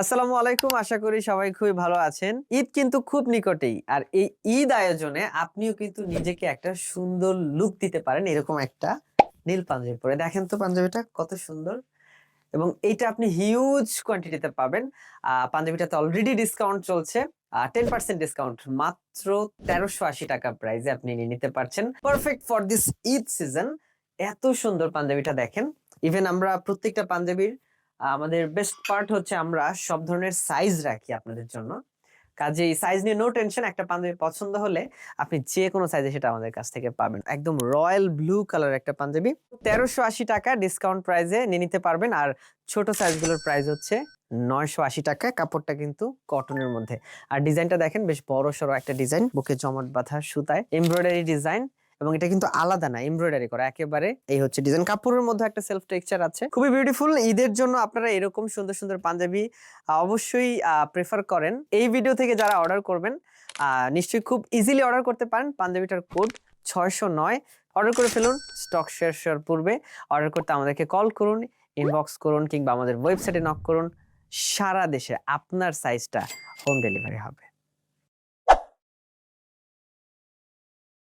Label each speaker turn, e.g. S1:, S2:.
S1: আসসালামু আলাইকুম, আশা করি সবাই খুবই ভালো আছেন। ঈদ কিন্তু খুব নিকটেই, আর এই ঈদ আয়োজনে আপনিও কিন্তু নিজেকে একটা সুন্দর লুক দিতে পারেন। এরকম একটা নীল পাঞ্জাবি পরে দেখেন তো, পাঞ্জাবিটা কত সুন্দর এবং এইটা আপনি হিউজ কোয়ান্টিটিতে পাবেন। পাঞ্জাবিটাতে অলরেডি ডিসকাউন্ট চলছে, 10% ডিসকাউন্ট, মাত্র 1380 টাকা প্রাইসে আপনি নিয়ে নিতে পারছেন। Perfect for this Eid season. এত সুন্দর পাঞ্জাবিটা দেখেন। ইভেন আমরা প্রত্যেকটা পাঞ্জাবির আমাদের বেস্ট পার্ট হচ্ছে আমরা সব ধরনের সাইজ রাখি আপনাদের জন্য। কাজেই সাইজ নিয়ে নো টেনশন। একটা পাঞ্জাবি পছন্দ হলে আপনি যে কোনো সাইজে সেটা আমাদের কাছ থেকে পাবেন। একদম রয়্যাল ব্লু কালার একটা পাঞ্জাবি 1380 টাকা ডিসকাউন্ট প্রাইসে নিয়ে নিতে পারবেন। আর ছোট সাইজগুলোর প্রাইস হচ্ছে 980 টাকা। কাপড়টা কিন্তু কটনের মধ্যে। আর ডিজাইনটা দেখেন, বেশ বড় সড়ো একটা ডিজাইন, বুকে জমট বাঁধা সুতায় এমব্রয়ডারি ডিজাইন, এবং এটা কিন্তু আলাদা না, এমব্রয়ডারি করা একেবারে। এই হচ্ছে ডিজাইন, কাপড়ের মধ্যে একটা সেলফ টেক্সচার আছে, খুবই বিউটিফুল। ঈদের জন্য আপনারা এরকম সুন্দর সুন্দর পাঞ্জাবি অবশ্যই প্রেফার করেন। এই ভিডিও থেকে যারা অর্ডার করবেন নিশ্চয়ই খুব ইজিলি অর্ডার করতে পারেন। পাঞ্জাবিটার কোড 609। অর্ডার করে ফেলুন স্টক শেষ পূর্বে। অর্ডার করতে আমাদেরকে কল করুন, ইনবক্স করুন, কিংবা আমাদের ওয়েবসাইটে নক করুন। সারা দেশে আপনার সাইজটা হোম ডেলিভারি হবে।